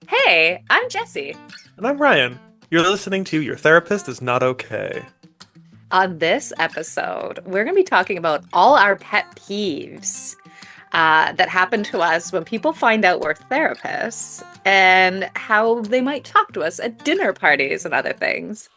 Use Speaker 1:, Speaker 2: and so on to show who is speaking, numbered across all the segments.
Speaker 1: Hey, I'm Jessie.
Speaker 2: And I'm Ryan. You're listening to Your Therapist is Not Okay.
Speaker 1: On this episode, we're going to be talking about all our pet peeves that happen to us when people find out we're therapists and how they might talk to us at dinner parties and other things.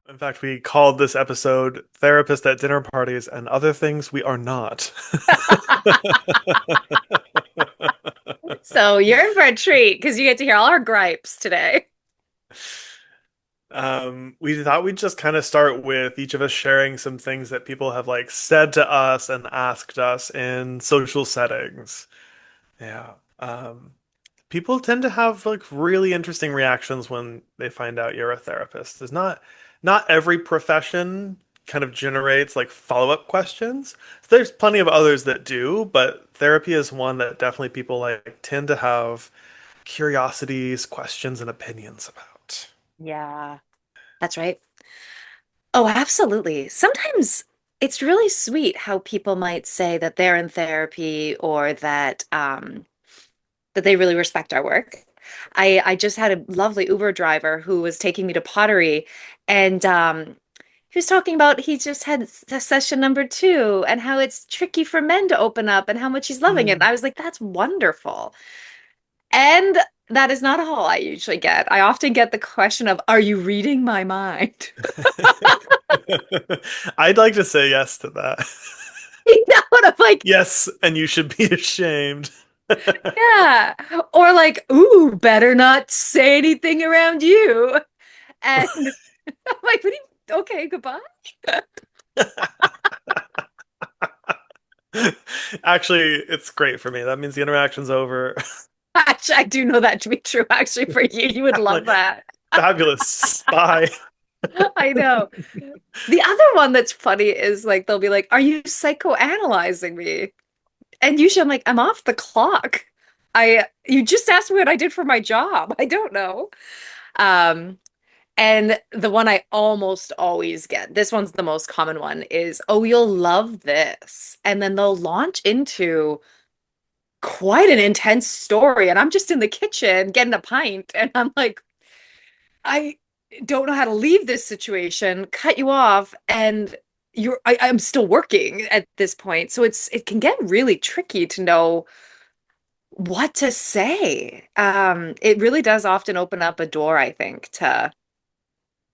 Speaker 2: In fact, we called this episode Therapist at Dinner Parties and Other Things We Are Not.
Speaker 1: So you're in for a treat because you get to hear all our gripes today.
Speaker 2: We thought we'd just kind of start with each of us sharing some things that people have said to us and asked us in social settings. Yeah. People tend to have really interesting reactions when they find out you're a therapist. There's not every profession kind of generates follow-up questions. There's plenty of others that do, but therapy is one that definitely people tend to have curiosities, questions, and opinions about.
Speaker 1: Yeah, that's right. Oh, absolutely. Sometimes it's really sweet how people might say that they're in therapy or that they really respect our work. I just had a lovely Uber driver who was taking me to pottery, and he was talking about he just had session number two and how it's tricky for men to open up and how much he's loving it. And
Speaker 2: Mm.
Speaker 1: I was like, that's wonderful. And that is not all I usually get. I often get the question of, are you reading my mind?
Speaker 2: I'd like to say yes to that.
Speaker 1: You know what I'm like,
Speaker 2: Yes, and you should be ashamed.
Speaker 1: yeah. Or like, ooh, better not say anything around you. And I'm like, what do you, okay, goodbye.
Speaker 2: Actually, it's great for me. That means the interaction's over.
Speaker 1: Actually, I do know that to be true, actually, for you. You would
Speaker 2: I'm
Speaker 1: love
Speaker 2: like,
Speaker 1: that.
Speaker 2: fabulous. Bye.
Speaker 1: I know. The other one that's funny is like they'll be like, "Are you psychoanalyzing me?" And usually I'm like, "I'm off the clock. You just asked me what I did for my job. I don't know." Um, and the one I almost always get, this one's the most common one, is, "Oh, you'll love this." And then they'll launch into quite an intense story, and I'm just in the kitchen getting a pint, and I'm like, I don't know how to leave this situation, cut you off, and I'm still working at this point. So it can get really tricky to know what to say. It really does often open up a door, I think, to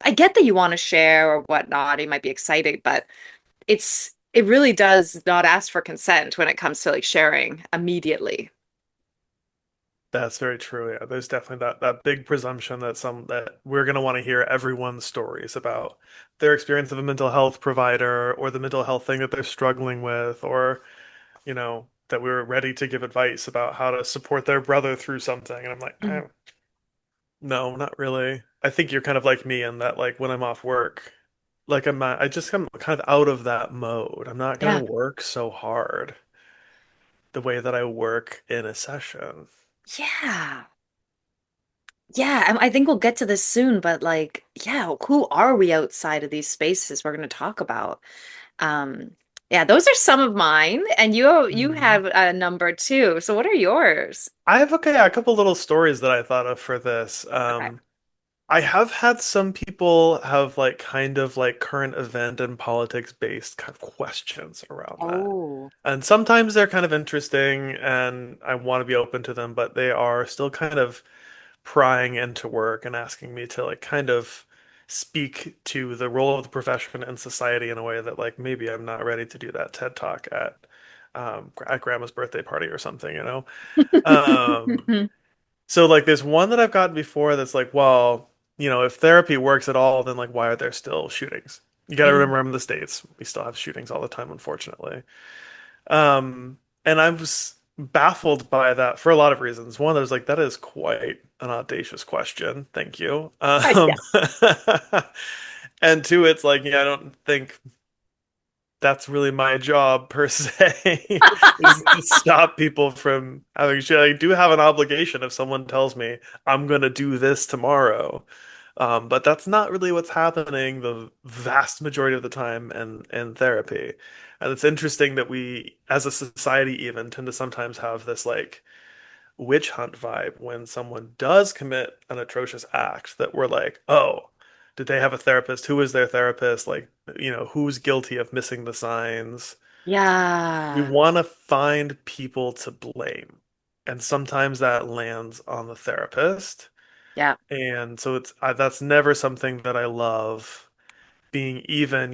Speaker 1: I get that you want to share or whatnot, you might be excited, but it really does not ask for consent when it comes to like sharing immediately.
Speaker 2: That's very true. Yeah, there's definitely that big presumption that we're gonna want to hear everyone's stories about their experience of a mental health provider or the mental health thing that they're struggling with, or that we're ready to give advice about how to support their brother through something. And I'm like,
Speaker 1: Mhm.
Speaker 2: no, not really. I think you're kind of like me in that when I'm off work, I just come kind of out of that mode. I'm not gonna
Speaker 1: Yeah.
Speaker 2: work so hard the way that I work in a session.
Speaker 1: Yeah. Yeah, I think we'll get to this soon, but like, yeah, who are we outside of these spaces we're going to talk about? Um, yeah, those are some of mine, and you
Speaker 2: Mhm.
Speaker 1: have a number too. So what are yours?
Speaker 2: I have a couple little stories that I thought of for this.
Speaker 1: Okay.
Speaker 2: I have had some people have kind of current event and politics based kind of questions around that.
Speaker 1: Oh.
Speaker 2: And sometimes they're kind of interesting and I want to be open to them, but they are still kind of prying into work and asking me to kind of speak to the role of the profession and society in a way that maybe I'm not ready to do that TED talk at grandma's birthday party or something, you know? Um, so there's one that I've gotten before that's well, if therapy works at all, then why are there still shootings? You got to
Speaker 1: Mm.
Speaker 2: remember I'm in the States. We still have shootings all the time, unfortunately. And I was baffled by that for a lot of reasons. One, I was like, that is quite an audacious question. Thank you.
Speaker 1: Yeah.
Speaker 2: And two, it's yeah, I don't think that's really my job per se, is to stop people from having shit. I do have an obligation if someone tells me I'm gonna do this tomorrow. But that's not really what's happening the vast majority of the time in therapy. And it's interesting that we, as a society, even tend to sometimes have this like witch hunt vibe when someone does commit an atrocious act that we're like, oh, did they have a therapist? Who was their therapist? Like, who's guilty of missing the signs? We
Speaker 1: Yeah.
Speaker 2: want to find people to blame. And sometimes that lands on the therapist.
Speaker 1: Yeah.
Speaker 2: And so that's never something that I love being even,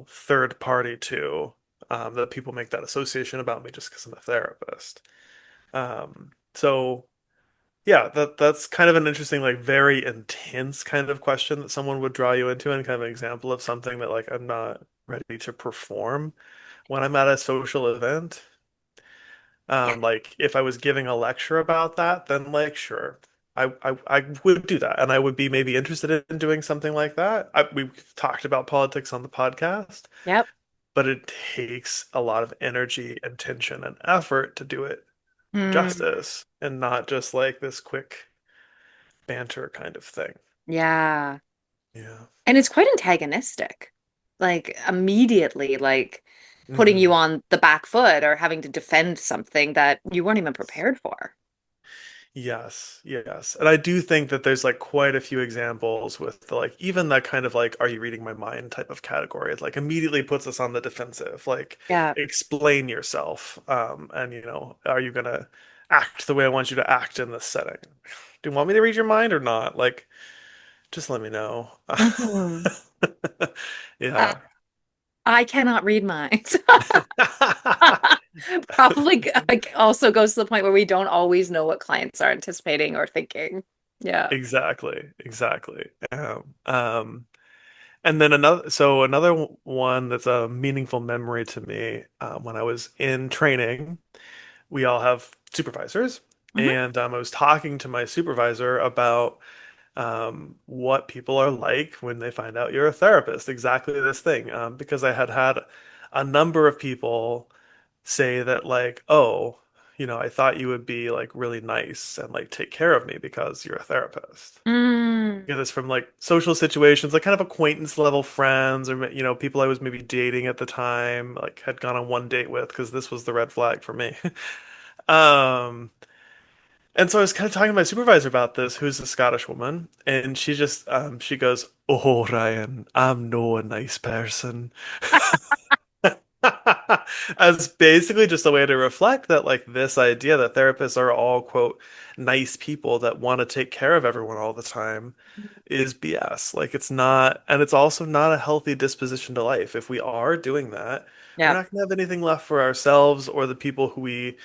Speaker 2: third party to, that people make that association about me just because I'm a therapist. So yeah, that's kind of an interesting, like very intense kind of question that someone would draw you into, and kind of an example of something that like I'm not ready to perform when I'm at a social event.
Speaker 1: Yeah.
Speaker 2: Like if I was giving a lecture about that, then like sure, I would do that, and I would be maybe interested in doing something like that. We've talked about politics on the podcast,
Speaker 1: Yep.
Speaker 2: but it takes a lot of energy, attention, and effort to do it
Speaker 1: Hmm.
Speaker 2: justice, and not just like this quick banter kind of thing.
Speaker 1: Yeah.
Speaker 2: Yeah.
Speaker 1: And it's quite antagonistic. Like immediately, like putting you
Speaker 2: Hmm.
Speaker 1: on the back foot or having to defend something that you weren't even prepared for.
Speaker 2: Yes, yes. And I do think that there's like quite a few examples with the, like even that kind of like are you reading my mind type of category. It like immediately puts us on the defensive. Like
Speaker 1: Yeah.
Speaker 2: explain yourself. And are you gonna act the way I want you to act in this setting? Do you want me to read your mind or not? Like just let me know.
Speaker 1: Mhm. Uh,
Speaker 2: Yeah.
Speaker 1: I cannot read minds. Probably like also goes to the point where we don't always know what clients are anticipating or thinking. Yeah.
Speaker 2: Exactly, exactly. And then another one that's a meaningful memory to me, when I was in training, we all have supervisors,
Speaker 1: Hmm.
Speaker 2: and I was talking to my supervisor about what people are like when they find out you're a therapist, exactly this thing, because I had had a number of people say that like, oh, I thought you would be like really nice and like take care of me because you're a therapist.
Speaker 1: Mm.
Speaker 2: Get this from like social situations, like kind of acquaintance level friends, or people I was maybe dating at the time, like had gone on one date with, because this was the red flag for me. Um, and so I was kind of talking to my supervisor about this, who's a Scottish woman, and she goes, "Oh, Ryan, I'm no a nice person." As basically just a way to reflect that, like, this idea that therapists are all, quote, nice people that want to take care of everyone all the time is BS. Like, it's not, and it's also not a healthy disposition to life. If we are doing that, we're
Speaker 1: Yeah.
Speaker 2: not going to have anything left for ourselves or the people who we,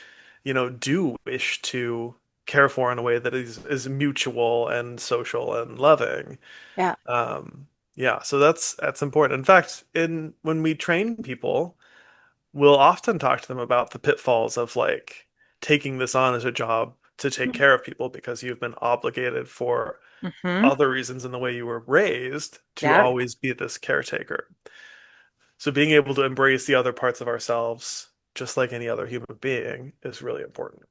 Speaker 2: do wish to care for in a way that is mutual and social and loving.
Speaker 1: Yeah.
Speaker 2: Yeah, so that's important. In fact, in when we train people, we'll often talk to them about the pitfalls of like taking this on as a job to take care of people because you've been obligated for
Speaker 1: Hmm.
Speaker 2: other reasons in the way you were raised to
Speaker 1: Yeah.
Speaker 2: always be this caretaker. So being able to embrace the other parts of ourselves, just like any other human being, is really important.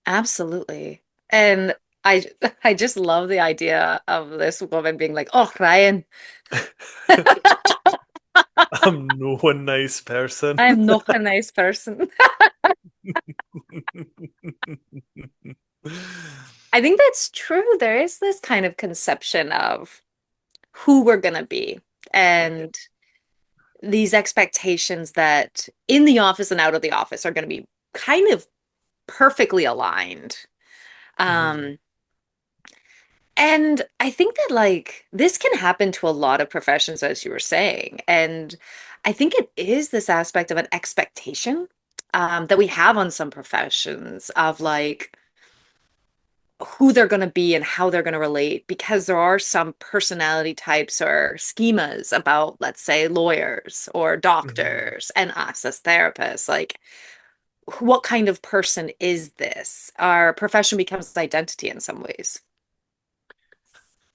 Speaker 1: Absolutely. And I I just love the idea of this woman being like, "Oh, Ryan,
Speaker 2: I'm no one nice person.
Speaker 1: I'm not a nice person." I think that's true. There is this kind of conception of who we're gonna be and these expectations that in the office and out of the office are gonna be kind of perfectly aligned.
Speaker 2: Mhm.
Speaker 1: Um, And I think that like this can happen to a lot of professions, as you were saying. And I think it is this aspect of an expectation that we have on some professions of like who they're going to be and how they're going to relate, because there are some personality types or schemas about, let's say, lawyers or
Speaker 2: Mhm.
Speaker 1: doctors and us as therapists. Like, what kind of person is this? Our profession becomes identity in some ways.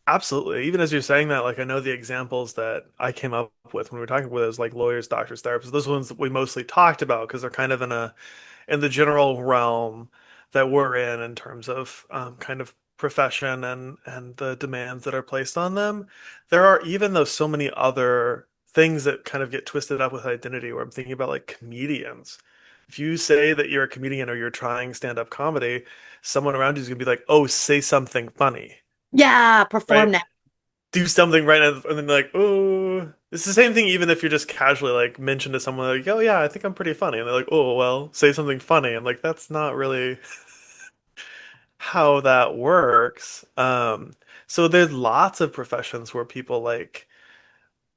Speaker 2: Absolutely. Even as you're saying that, like I know the examples that I came up with when we were talking with those like lawyers, doctors, therapists, those ones that we mostly talked about because they're kind of in the general realm that we're in terms of kind of profession and the demands that are placed on them, there are even though so many other things that kind of get twisted up with identity, where I'm thinking about like comedians. If you say that you're a comedian or you're trying stand-up comedy, someone around you is gonna be like, "Oh, say something funny."
Speaker 1: Yeah, perform
Speaker 2: Right?
Speaker 1: now.
Speaker 2: Do something right now, and then like, oh, it's the same thing. Even if you're just casually like mentioned to someone like, oh yeah, I think I'm pretty funny, and they're like, oh well, say something funny, and like that's not really how that works. So there's lots of professions where people like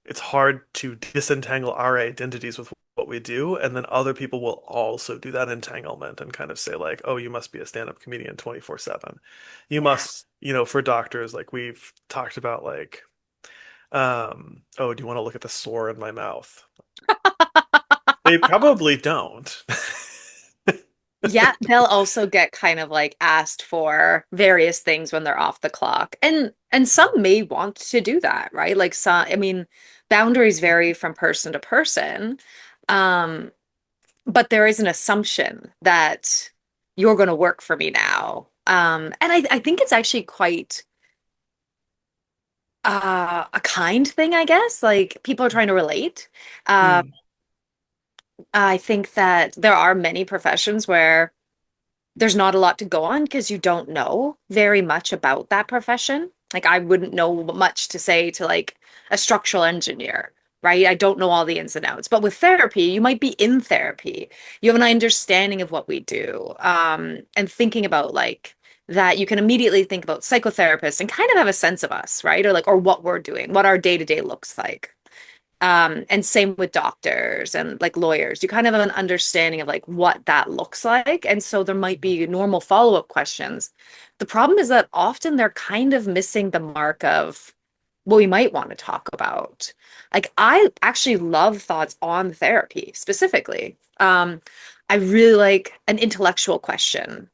Speaker 2: it's hard to disentangle our identities with what we do, and then other people will also do that entanglement and kind of say like, oh, you must be a stand-up comedian 24/7. You
Speaker 1: Yeah.
Speaker 2: must, for doctors, like we've talked about like oh, do you want to look at the sore in my mouth? They probably don't.
Speaker 1: Yeah, they'll also get kind of like asked for various things when they're off the clock. And some may want to do that, right? Like some, I mean, boundaries vary from person to person. Um, but there is an assumption that you're going to work for me now. And I think it's actually quite a kind thing, I guess. Like people are trying to relate. Uh,
Speaker 2: Mm,
Speaker 1: I think that there are many professions where there's not a lot to go on because you don't know very much about that profession. Like I wouldn't know much to say to like a structural engineer, right? I don't know all the ins and outs. But with therapy, you might be in therapy. You have an understanding of what we do. And thinking about like that, you can immediately think about psychotherapists and kind of have a sense of us, right? Or like, or what we're doing, what our day to day looks like. And same with doctors and like lawyers. You kind of have an understanding of like what that looks like. And so there might be normal follow-up questions. The problem is that often they're kind of missing the mark of what we might want to talk about. Like I actually love thoughts on therapy specifically. I really like an intellectual question.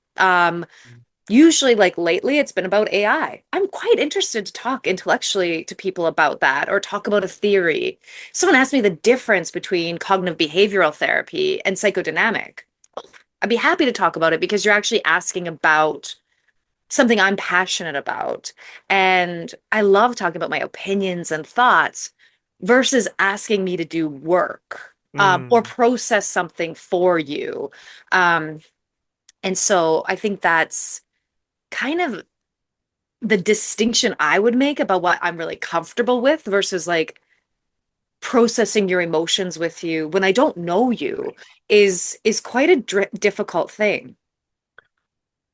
Speaker 1: Usually, like lately, it's been about AI. I'm quite interested to talk intellectually to people about that or talk about a theory. Someone asked me the difference between cognitive behavioral therapy and psychodynamic. I'd be happy to talk about it because you're actually asking about something I'm passionate about. And I love talking about my opinions and thoughts versus asking me to do work or
Speaker 2: mm,
Speaker 1: process something for you. Um, and so I think that's kind of the distinction I would make about what I'm really comfortable with versus like processing your emotions with you when I don't know you is quite a difficult thing.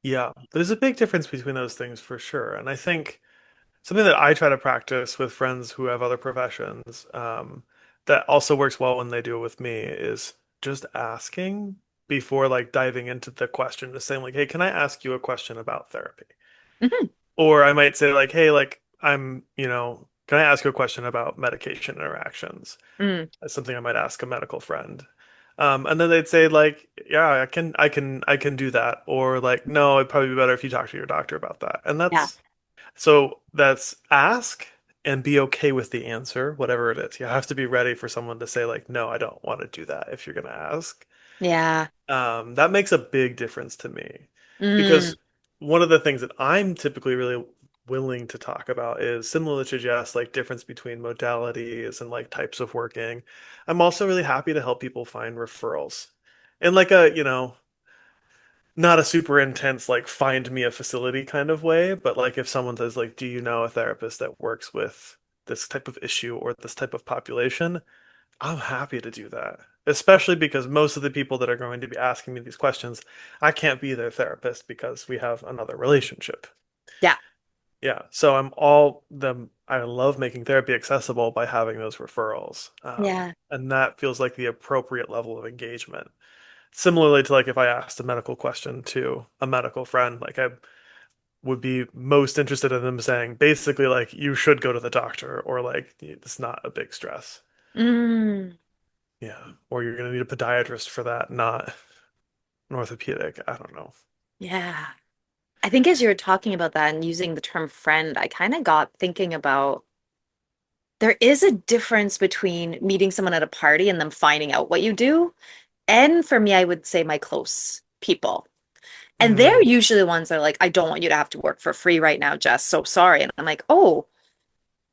Speaker 2: yeah, there's a big difference between those things for sure. And I think something that I try to practice with friends who have other professions, that also works well when they do it with me is just asking before like diving into the question, just saying like, hey, can I ask you a question about therapy?
Speaker 1: Hmm.
Speaker 2: Or I might say like, hey, like can I ask you a question about medication interactions?
Speaker 1: Mm,
Speaker 2: That's something I might ask a medical friend. And then they'd say like, yeah, I can do that. Or like, no, it'd probably be better if you talk to your doctor about that. And
Speaker 1: yeah.
Speaker 2: that's ask and be okay with the answer, whatever it is. You have to be ready for someone to say like, no, I don't want to do that if you're gonna ask.
Speaker 1: Yeah.
Speaker 2: That makes a big difference to me
Speaker 1: Mm,
Speaker 2: because one of the things that I'm typically really willing to talk about is similar to Jess, like difference between modalities and like types of working. I'm also really happy to help people find referrals in like not a super intense like find me a facility kind of way, but like if someone says like, do you know a therapist that works with this type of issue or this type of population? I'm happy to do that, especially because most of the people that are going to be asking me these questions, I can't be their therapist because we have another relationship.
Speaker 1: yeah.
Speaker 2: Yeah, so I'm all them. I love making therapy accessible by having those referrals,
Speaker 1: Yeah.
Speaker 2: and that feels like the appropriate level of engagement. Similarly to like if I asked a medical question to a medical friend, like I would be most interested in them saying basically like you should go to the doctor or like it's not a big stress.
Speaker 1: Mm,
Speaker 2: Yeah. Or you're going to need a podiatrist for that, not an orthopedic. I don't know.
Speaker 1: yeah. I think as you were talking about that and using the term friend, I kind of got thinking about there is a difference between meeting someone at a party and them finding out what you do. And for me, I would say my close people. And they're
Speaker 2: Mm,
Speaker 1: usually the ones that are like, I don't want you to have to work for free right now, Jess. So sorry. And I'm like, oh,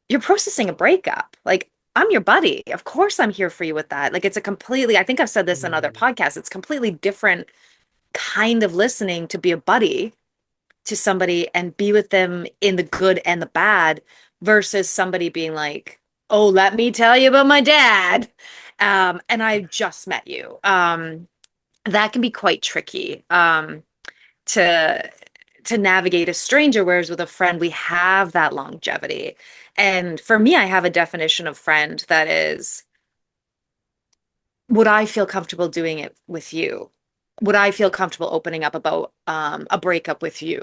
Speaker 1: you're processing a breakup. Like, I'm your buddy. Of course I'm here for you with that. Like, it's a completely, I think I've said this in other
Speaker 2: mm,
Speaker 1: podcasts, it's completely different kind of listening to be a buddy to somebody and be with them in the good and the bad versus somebody being like, oh, let me tell you about my dad. And I just met you. That can be quite tricky. To navigate a stranger, whereas with a friend, we have that longevity. And for me, I have a definition of friend that is, would I feel comfortable doing it with you? Would I feel comfortable opening up about a breakup with you?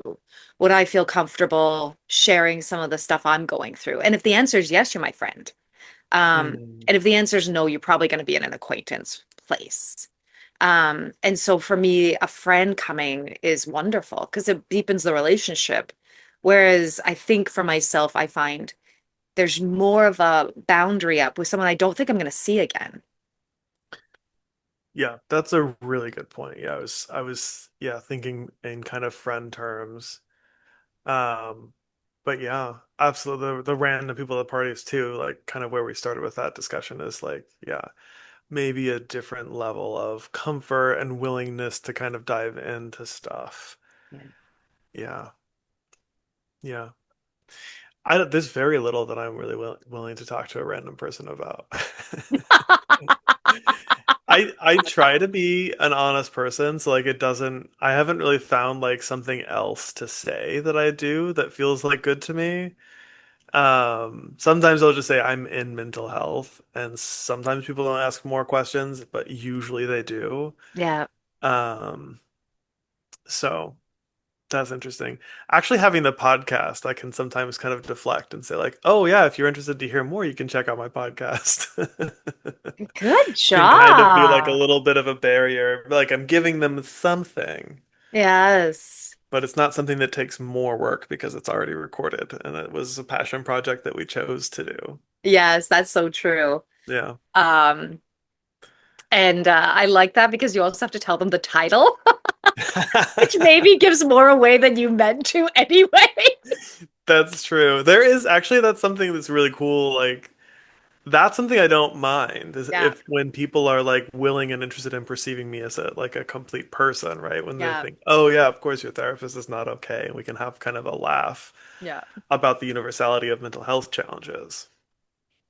Speaker 1: Would I feel comfortable sharing some of the stuff I'm going through? And if the answer is yes, you're my friend.
Speaker 2: mm.
Speaker 1: And if the answer is no, you're probably going to be in an acquaintance place. And so for me, a friend coming is wonderful because it deepens the relationship. Whereas I think for myself, I find there's more of a boundary up with someone I don't think I'm going to see again.
Speaker 2: Yeah, that's a really good point. Yeah, yeah, thinking in kind of friend terms. Um, but yeah, absolutely the random people at parties too, like kind of where we started with that discussion is like, yeah, maybe a different level of comfort and willingness to kind of dive into stuff.
Speaker 1: Yeah.
Speaker 2: Yeah. Yeah. There's very little that I'm really willing to talk to a random person about. I try to be an honest person, so like it doesn't I haven't really found like something else to say that I do that feels like good to me. Sometimes I'll just say I'm in mental health, and sometimes people don't ask more questions, but usually they do.
Speaker 1: Yeah.
Speaker 2: Um, so that's interesting. Actually, having the podcast, I can sometimes kind of deflect and say like, "Oh yeah, if you're interested to hear more, you can check out my podcast."
Speaker 1: Good
Speaker 2: Can kind of be like a
Speaker 1: job.
Speaker 2: little bit of a barrier. Like I'm giving them something,
Speaker 1: Yes.
Speaker 2: but it's not something that takes more work because it's already recorded and it was a passion project that we chose to do.
Speaker 1: Yes, that's so true.
Speaker 2: Yeah.
Speaker 1: Um, and I like that because you also have to tell them the title, which maybe gives more away than you meant to anyway.
Speaker 2: That's true. There is actually that's something that's really cool. Like that's something I don't mind is
Speaker 1: Yeah,
Speaker 2: if when people are like willing and interested in perceiving me as a like a complete person, right? When they
Speaker 1: yeah,
Speaker 2: think, "Oh yeah, of course your therapist is not okay," and we can have kind of a laugh
Speaker 1: yeah,
Speaker 2: about the universality of mental health challenges.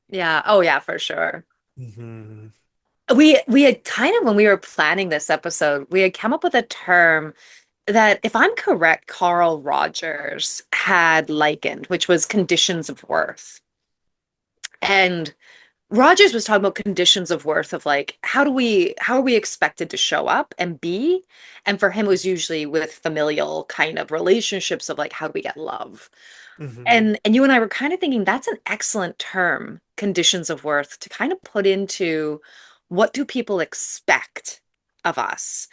Speaker 1: yeah. Oh yeah, for sure.
Speaker 2: Hmm.
Speaker 1: We had kind of when we were planning this episode, we had come up with a term that, if I'm correct, Carl Rogers had likened, which was conditions of worth. And Rogers was talking about conditions of worth of like how are we expected to show up and be? And for him it was usually with familial kind of relationships of like how do we get love?
Speaker 2: Hmm.
Speaker 1: And you and I were kind of thinking that's an excellent term, conditions of worth, to kind of put into what do people expect of us?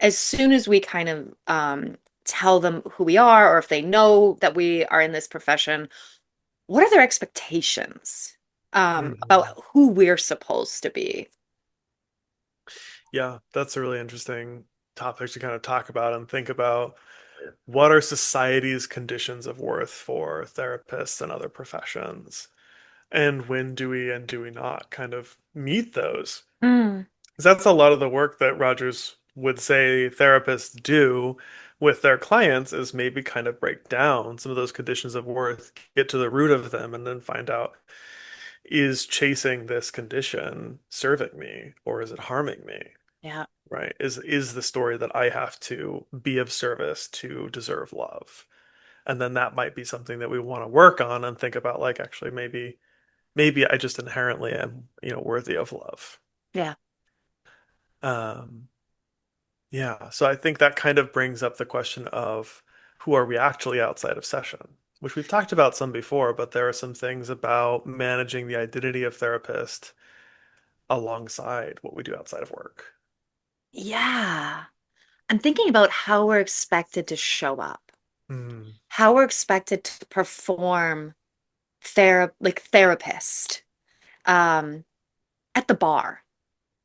Speaker 1: As soon as we kind of tell them who we are, or if they know that we are in this profession, what are their expectations
Speaker 2: Hmm.
Speaker 1: about who we're supposed to be?
Speaker 2: Yeah, that's a really interesting topic to kind of talk about and think about what are society's conditions of worth for therapists and other professions, and when do we and do we not kind of meet those?
Speaker 1: Mm,
Speaker 2: 'Cause that's a lot of the work that Rogers would say therapists do with their clients is maybe kind of break down some of those conditions of worth, get to the root of them, and then find out is chasing this condition serving me or is it harming me?
Speaker 1: yeah,
Speaker 2: Right? Is the story that I have to be of service to deserve love? And then that might be something that we want to work on and think about like actually maybe I just inherently am, worthy of love.
Speaker 1: yeah.
Speaker 2: Um, yeah, so I think that kind of brings up the question of who are we actually outside of session, which we've talked about some before, but there are some things about managing the identity of therapist alongside what we do outside of work.
Speaker 1: Yeah. I'm thinking about how we're expected to show up,
Speaker 2: Mm,
Speaker 1: how we're expected to perform like therapist um, at the bar,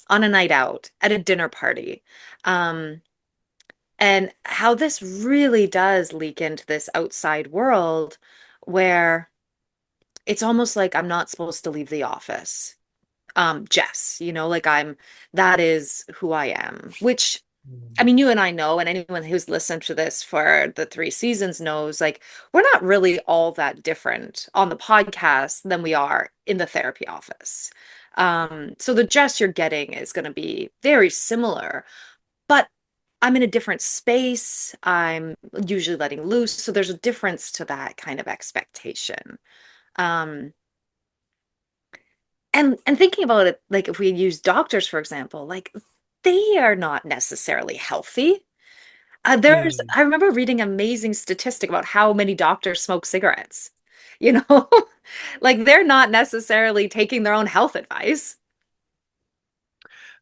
Speaker 1: on a night out, at a dinner party. Um, And how this really does leak into this outside world where it's almost like I'm not supposed to leave the office. Jess, like that is who I am, which I
Speaker 2: Mm.
Speaker 1: mean, you and I know, and anyone who's listened to this for the 3 seasons knows, like, we're not really all that different on the podcast than we are in the therapy office. So the Jess you're getting is going to be very similar, but I'm in a different space. I'm usually letting loose. So there's a difference to that kind of expectation. Um, and thinking about it, like if we use doctors, for example, like they are not necessarily healthy.
Speaker 2: Mm.
Speaker 1: I remember reading an amazing statistic about how many doctors smoke cigarettes. You know, like they're not necessarily taking their own health advice.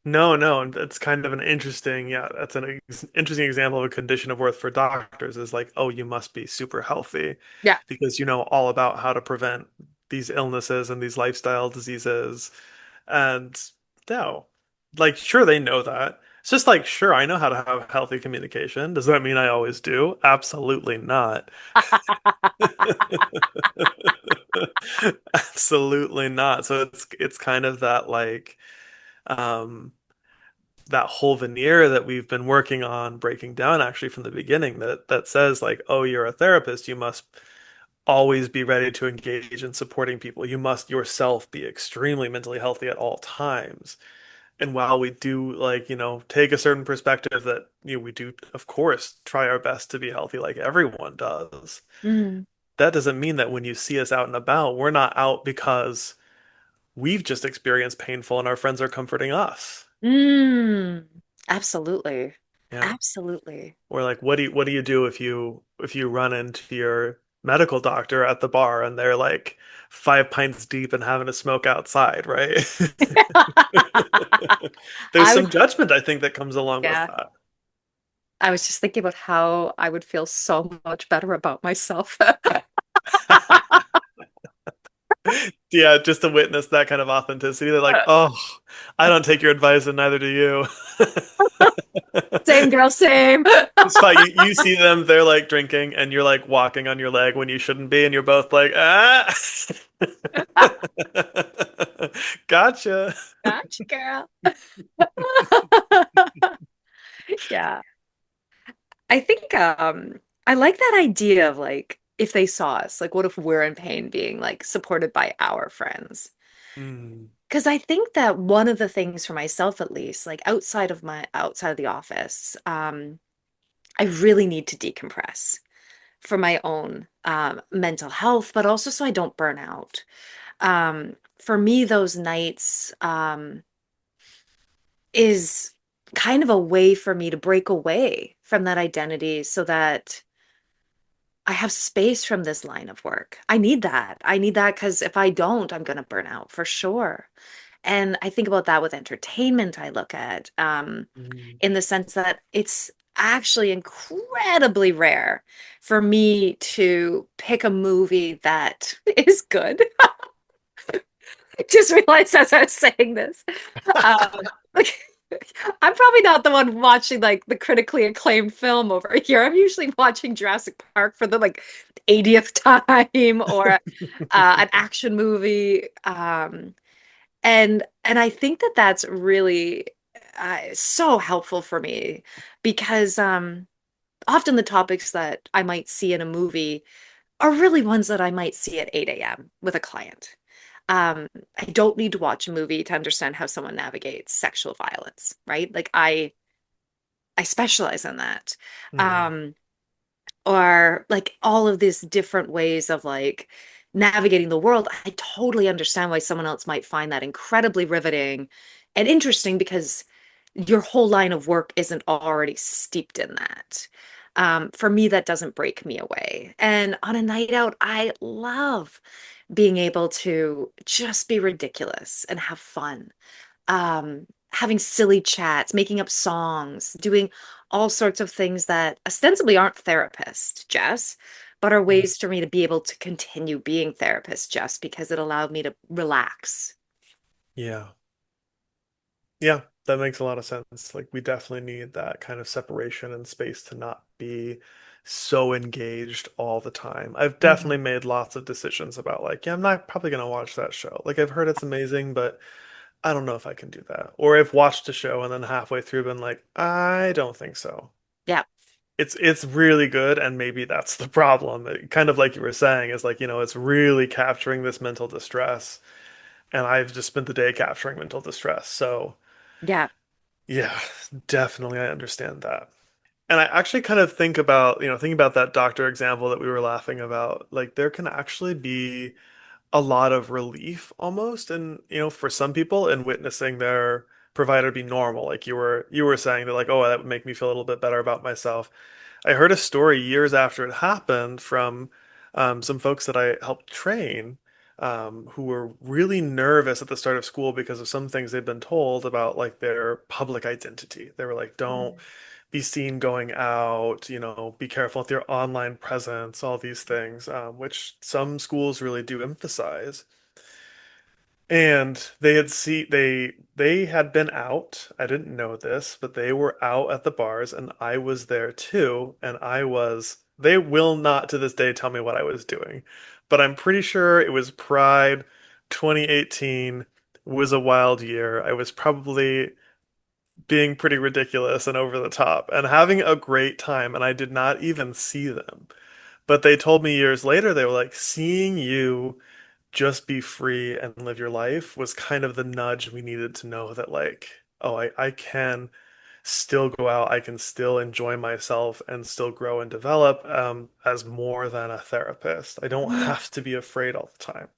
Speaker 2: No, no, and that's kind of an interesting, yeah, that's an ex interesting example of a condition of worth for doctors is like, oh, you must be super healthy
Speaker 1: Yeah.
Speaker 2: because you know all about how to prevent these illnesses and these lifestyle diseases. And no, like, sure, they know that. It's just like, sure, I know how to have healthy communication. Does that mean I always do? Absolutely not. Absolutely not. So it's kind of that like um that whole veneer that we've been working on breaking down actually from the beginning that says like, oh, you're a therapist, you must always be ready to engage in supporting people. You must yourself be extremely mentally healthy at all times. And while we do like, take a certain perspective that, we do, of course, try our best to be healthy like everyone does.
Speaker 1: Mm.
Speaker 2: That doesn't mean that when you see us out and about, we're not out because we've just experienced painful and our friends are comforting us.
Speaker 1: Mm. Absolutely.
Speaker 2: Yeah.
Speaker 1: Absolutely.
Speaker 2: Or like what do you do if you run into your medical doctor at the bar and they're like 5 pints deep and having a smoke outside, right? There's
Speaker 1: I would,
Speaker 2: some judgment I think that comes along with
Speaker 1: yeah.
Speaker 2: that.
Speaker 1: I was just thinking about how I would feel so much better about myself.
Speaker 2: Yeah, just to witness that kind of authenticity. They're like, oh, I don't take your advice and neither do you.
Speaker 1: Same girl, same.
Speaker 2: It's fine. You see them, they're like drinking, and you're like walking on your leg when you shouldn't be, and you're both like, ah. Gotcha.
Speaker 1: Gotcha, girl. Yeah. I think I like that idea of like if they saw us, like what if we're in pain being like supported by our friends?
Speaker 2: Mm,
Speaker 1: Because I think that one of the things for myself at least, like outside of the office, I really need to decompress for my own mental health, but also so I don't burn out. For me, those nights is kind of a way for me to break away from that identity so that I have space from this line of work. I need that. I need that because if I don't, I'm going to burn out for sure. And I think about that with entertainment, I look at
Speaker 2: mm.
Speaker 1: in the sense that it's actually incredibly rare for me to pick a movie that is good. I just realized as I was saying this. Like, I'm probably not the one watching like the critically acclaimed film over here. I'm usually watching Jurassic Park for the like 80th time or an action movie. And I think that that's really so helpful for me because often the topics that I might see in a movie are really ones that I might see at 8 a.m. with a client. Um, I don't need to watch a movie to understand how someone navigates sexual violence, right? Like I specialize in that.
Speaker 2: Mhm.
Speaker 1: Um, or like all of these different ways of like navigating the world. I totally understand why someone else might find that incredibly riveting and interesting because your whole line of work isn't already steeped in that. For me, that doesn't break me away. And on a night out, I love being able to just be ridiculous and have fun, having silly chats, making up songs, doing all sorts of things that ostensibly aren't therapist, Jess, but are
Speaker 2: Mm.
Speaker 1: ways for me to be able to continue being therapist, Jess, because it allowed me to relax.
Speaker 2: Yeah. Yeah. that makes a lot of sense. Like we definitely need that kind of separation and space to not be so engaged all the time. I've definitely
Speaker 1: Mhm.
Speaker 2: made lots of decisions about like, yeah, I'm not probably gonna watch that show. Like I've heard it's amazing, but I don't know if I can do that. Or I've watched a show and then halfway through been like, I don't think so.
Speaker 1: Yeah.
Speaker 2: It's really good, and maybe that's the problem. Kind of like you were saying, is like, it's really capturing this mental distress, and I've just spent the day capturing mental distress. So
Speaker 1: Yeah.
Speaker 2: yeah, definitely I understand that. And I actually kind of think about, thinking about that doctor example that we were laughing about, like there can actually be a lot of relief almost, and for some people in witnessing their provider be normal, like you were saying that like, oh, that would make me feel a little bit better about myself. I heard a story years after it happened from some folks that I helped train, who were really nervous at the start of school because of some things they'd been told about like their public identity. They were like, don't
Speaker 1: Mm.
Speaker 2: be seen going out, be careful with your online presence, all these things, which some schools really do emphasize. And they had been out. I didn't know this, but they were out at the bars and I was there too. And they will not to this day tell me what I was doing. But I'm pretty sure it was Pride 2018 was a wild year. I was probably being pretty ridiculous and over the top and having a great time, and I did not even see them. But they told me years later, they were like, seeing you just be free and live your life was kind of the nudge we needed to know that, like, oh, I can still go out, I can still enjoy myself and still grow and develop as more than a therapist. I don't
Speaker 1: Yeah.
Speaker 2: have to be afraid all the time.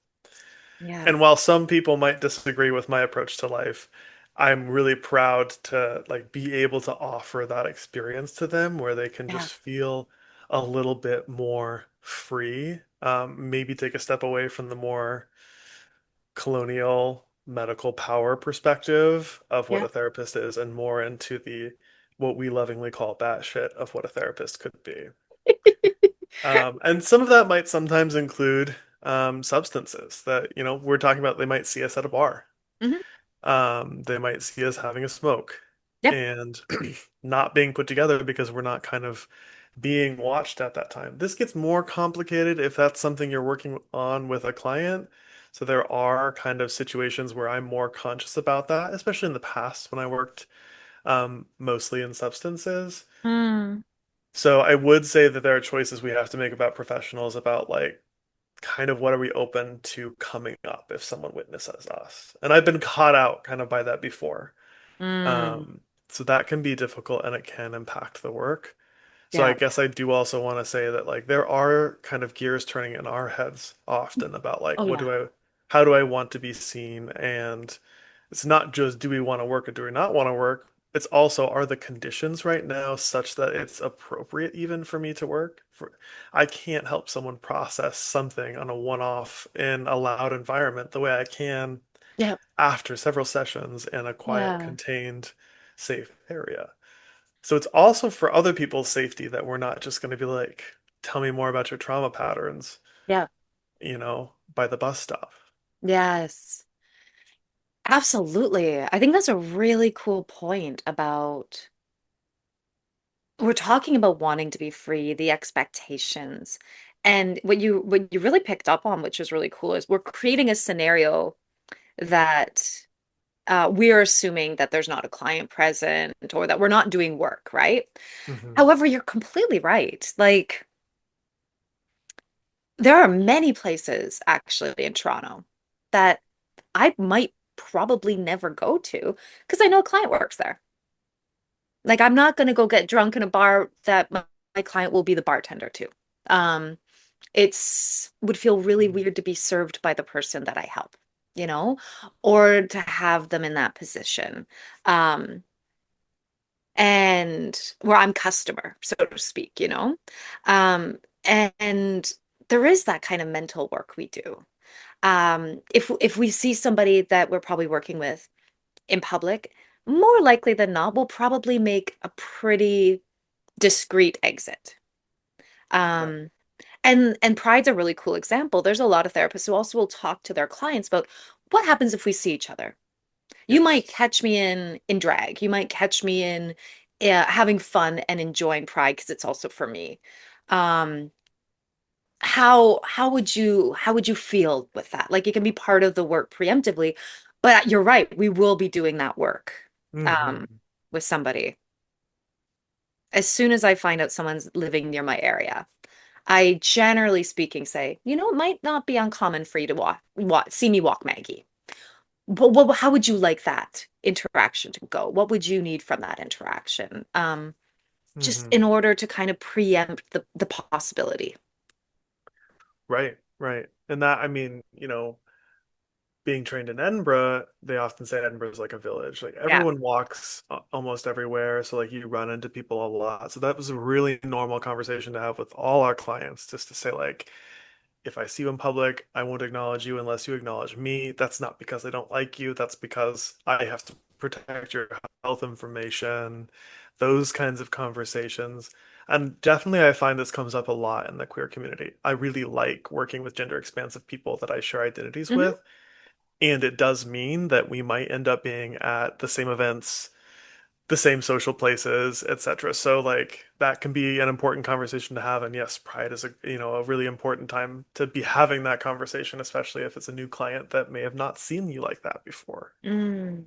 Speaker 1: Yeah.
Speaker 2: And while some people might disagree with my approach to life, I'm really proud to like be able to offer that experience to them where they can
Speaker 1: Yeah.
Speaker 2: just feel a little bit more free. Maybe take a step away from the more colonial medical power perspective of what
Speaker 1: Yeah.
Speaker 2: a therapist is and more into the what we lovingly call batshit of what a therapist could be. And some of that might sometimes include substances that, we're talking about. They might see us at a bar.
Speaker 1: Hmm.
Speaker 2: They might see us having a smoke
Speaker 1: Yeah.
Speaker 2: and not being put together because we're not kind of being watched at that time. This gets more complicated if that's something you're working on with a client. So there are kind of situations where I'm more conscious about that, especially in the past when I worked mostly in substances.
Speaker 1: Mm.
Speaker 2: So I would say that there are choices we have to make about professionals about like kind of what are we open to coming up if someone witnesses us. And I've been caught out kind of by that before.
Speaker 1: Mm.
Speaker 2: Um, so that can be difficult and it can impact the work. So I
Speaker 1: Yeah.
Speaker 2: guess I do also want to say that like there are kind of gears turning in our heads often about like
Speaker 1: Oh yeah.
Speaker 2: how do I want to be seen? And it's not just do we want to work or do we not want to work? It's also are the conditions right now such that it's appropriate even for me to work? I can't help someone process something on a one-off in a loud environment the way I can
Speaker 1: Yeah.
Speaker 2: after several sessions in a quiet,
Speaker 1: Yeah.
Speaker 2: contained, safe area. So it's also for other people's safety that we're not just going to be like, tell me more about your trauma patterns,
Speaker 1: Yeah.
Speaker 2: by the bus stop.
Speaker 1: Yes. Absolutely. I think that's a really cool point about we're talking about wanting to be free, the expectations. And what you really picked up on, which is really cool, is we're creating a scenario that we're assuming that there's not a client present or that we're not doing work, right?
Speaker 2: Hmm.
Speaker 1: However, you're completely right. Like there are many places actually in Toronto that I might probably never go to because I know a client works there. Like I'm not going to go get drunk in a bar that my client will be the bartender to. Um, it's would feel really weird to be served by the person that I help, you know, or to have them in that position. Um, and where I'm customer, so to speak, you know. Um, and there is that kind of mental work we do. If we see somebody that we're probably working with in public, more likely than not, we'll probably make a pretty discreet exit.
Speaker 2: Yeah.
Speaker 1: Um, and Pride's a really cool example. There's a lot of therapists who also will talk to their clients about what happens if we see each other. You might
Speaker 2: Yes.
Speaker 1: catch me in drag. You might catch me in having fun and enjoying Pride because it's also for me. Um, how would you feel with that? Like it can be part of the work preemptively, but you're right, we will be doing that work um,
Speaker 2: Hmm.
Speaker 1: with somebody. As soon as I find out someone's living near my area, I generally speaking say, it might not be uncommon for you to see me walk Maggie. But how would you like that interaction to go? What would you need from that interaction? Just
Speaker 2: Hmm.
Speaker 1: in order to kind of preempt the possibility.
Speaker 2: Right, right. And that, I mean, being trained in Edinburgh, they often say Edinburgh is like a village. Like
Speaker 1: Yeah.
Speaker 2: everyone walks almost everywhere, so like you run into people a lot. So that was a really normal conversation to have with all our clients, just to say like, if I see you in public, I won't acknowledge you unless you acknowledge me. That's not because I don't like you. That's because I have to protect your health information. Those kinds of conversations. And definitely, I find this comes up a lot in the queer community. I really like working with gender expansive people that I share identities
Speaker 1: Hmm.
Speaker 2: with. And it does mean that we might end up being at the same events, the same social places, etc. So like that can be an important conversation to have. And yes, Pride is a really important time to be having that conversation, especially if it's a new client that may have not seen you like that before.
Speaker 1: Mm.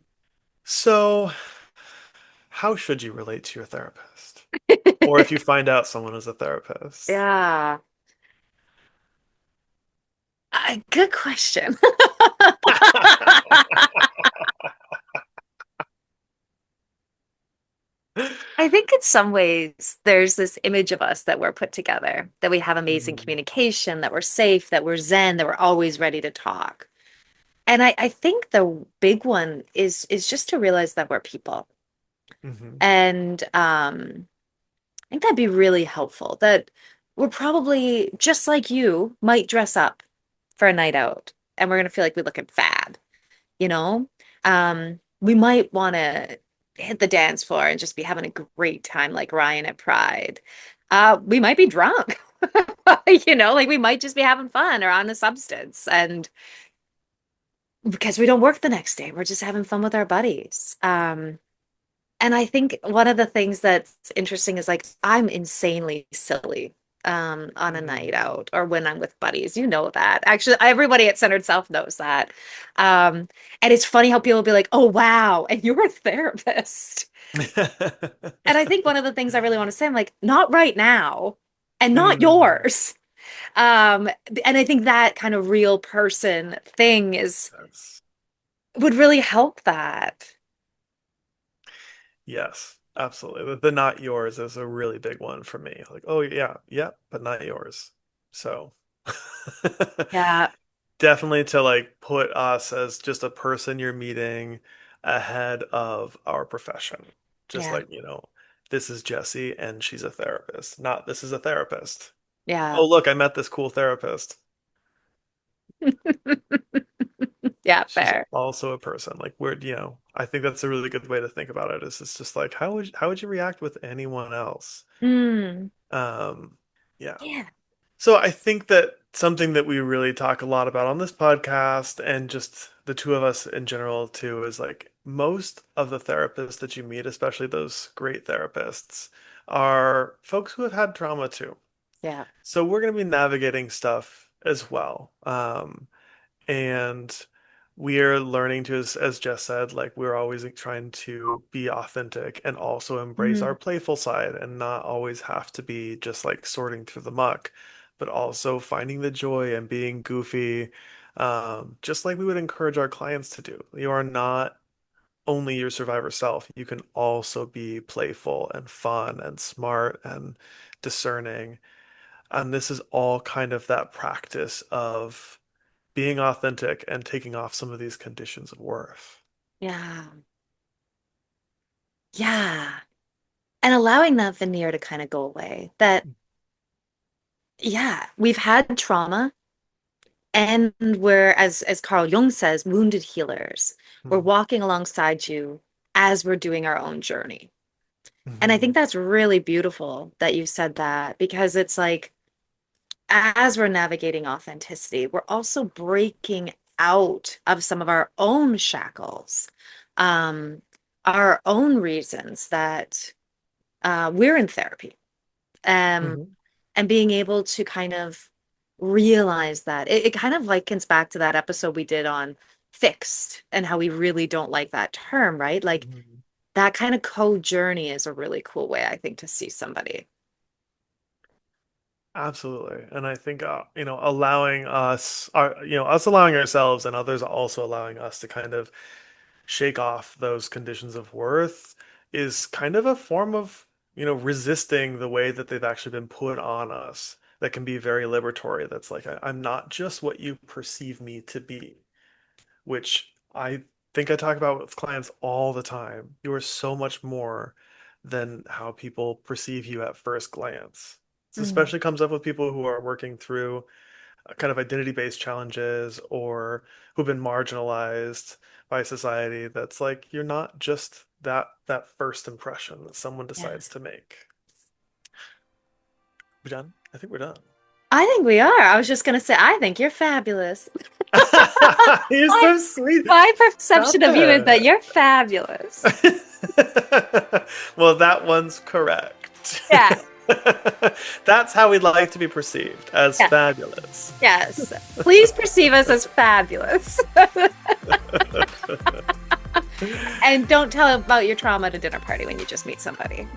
Speaker 2: So how should you relate to your therapist? Or if you find out someone is a therapist?
Speaker 1: Yeah. Good question. I think in some ways there's this image of us that we're put together, that we have amazing
Speaker 2: Mhm.
Speaker 1: communication, that we're safe, that we're zen, that we're always ready to talk. And I think the big one is just to realize that we're people.
Speaker 2: Mhm.
Speaker 1: And I think that'd be really helpful. That we're probably just like you might dress up for a night out and we're gonna feel like we look bad, you know? We might want to hit the dance floor and just be having a great time like Ryan at Pride. We might be drunk, like we might just be having fun or on a substance. And because we don't work the next day, we're just having fun with our buddies. And I think one of the things that's interesting is like I'm insanely silly on a night
Speaker 2: Mhm.
Speaker 1: out or when I'm with buddies. You know that. Actually, everybody at Centered Self knows that. Um, and it's funny how people will be like, "Oh, wow, and you're a therapist." And I think one of the things I really want to say, I'm like, not right now, and not
Speaker 2: Mm.
Speaker 1: yours. Um, and I think that kind of real person thing is
Speaker 2: Yes.
Speaker 1: would really help that.
Speaker 2: Yes, absolutely. The not yours is a really big one for me. Like, oh yeah, yeah, but not yours. So
Speaker 1: Yeah,
Speaker 2: definitely to like put us as just a person you're meeting ahead of our profession. Just
Speaker 1: yeah,
Speaker 2: like, this is Jessie and she's a therapist, not this is a therapist.
Speaker 1: yeah,
Speaker 2: Oh, look, I met this cool therapist.
Speaker 1: yeah,
Speaker 2: She's
Speaker 1: fair.
Speaker 2: also a person. Like I think that's a really good way to think about it. Is it's just like how would you react with anyone else?
Speaker 1: Mm,
Speaker 2: Um, yeah.
Speaker 1: yeah,
Speaker 2: So I think that something that we really talk a lot about on this podcast and just the two of us in general too is like most of the therapists that you meet, especially those great therapists, are folks who have had trauma too.
Speaker 1: yeah.
Speaker 2: So we're going to be navigating stuff as well. And we're learning to, as Jess said, like we're always trying to be authentic and also embrace our
Speaker 1: Mm,
Speaker 2: playful side and not always have to be just like sorting through the muck, but also finding the joy and being goofy, just like we would encourage our clients to do. You are not only your survivor self, you can also be playful and fun and smart and discerning. And this is all kind of that practice of being authentic and taking off some of these conditions of worth.
Speaker 1: yeah, yeah. And allowing that veneer to kind of go away. That, yeah, we've had trauma and we're, as Carl Jung says, wounded healers. We're
Speaker 2: Hmm.
Speaker 1: walking alongside you as we're doing our own journey. And I think
Speaker 2: Hmm.
Speaker 1: that's really beautiful that you said that because it's like, as we're navigating authenticity, we're also breaking out of some of our own shackles, um, our own reasons that we're in therapy. Um,
Speaker 2: Mhm.
Speaker 1: and being able to kind of realize that it kind of likens back to that episode we did on fixed and how we really don't like that term, right? Like
Speaker 2: Mhm.
Speaker 1: that kind of co-journey is a really cool way, I think, to see somebody.
Speaker 2: Absolutely. And I think, allowing us, us allowing ourselves and others also allowing us to kind of shake off those conditions of worth is kind of a form of, resisting the way that they've actually been put on us. That can be very liberatory. That's like, I'm not just what you perceive me to be, which I think I talk about with clients all the time. You are so much more than how people perceive you at first glance. This
Speaker 1: Mm.
Speaker 2: especially comes up with people who are working through kind of identity-based challenges or who've been marginalized by society. That's like you're not just that first impression that someone
Speaker 1: Yeah.
Speaker 2: decides to make. We done? I think we're done.
Speaker 1: I think we are. I was just gonna say, I think you're fabulous.
Speaker 2: You're
Speaker 1: My
Speaker 2: so sweet.
Speaker 1: my
Speaker 2: Stop
Speaker 1: perception of you is that
Speaker 2: it.
Speaker 1: you're fabulous.
Speaker 2: Well, that one's correct.
Speaker 1: Yeah.
Speaker 2: That's how we'd like to be perceived as
Speaker 1: Yeah.
Speaker 2: fabulous.
Speaker 1: Yes. Please perceive us as fabulous. And don't tell about your trauma at a dinner party when you just meet somebody.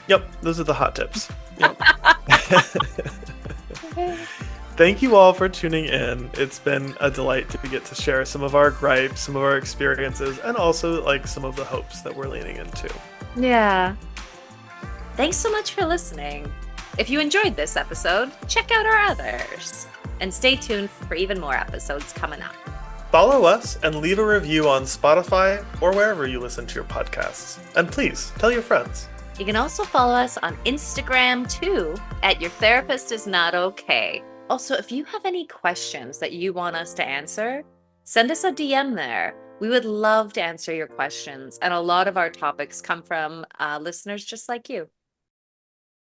Speaker 2: Yep, those are the hot tips. Yep. Thank you all for tuning in. It's been a delight to get to share some of our gripes, some of our experiences, and also like some of the hopes that we're leaning into.
Speaker 1: Yeah. Thanks so much for listening. If you enjoyed this episode, check out our others. And stay tuned for even more episodes coming up.
Speaker 2: Follow us and leave a review on Spotify or wherever you listen to your podcasts. And please tell your friends.
Speaker 1: You can also follow us on Instagram too at Your Therapist Is Not Okay. Also, if you have any questions that you want us to answer, send us a DM there. We would love to answer your questions. And a lot of our topics come from listeners just like you.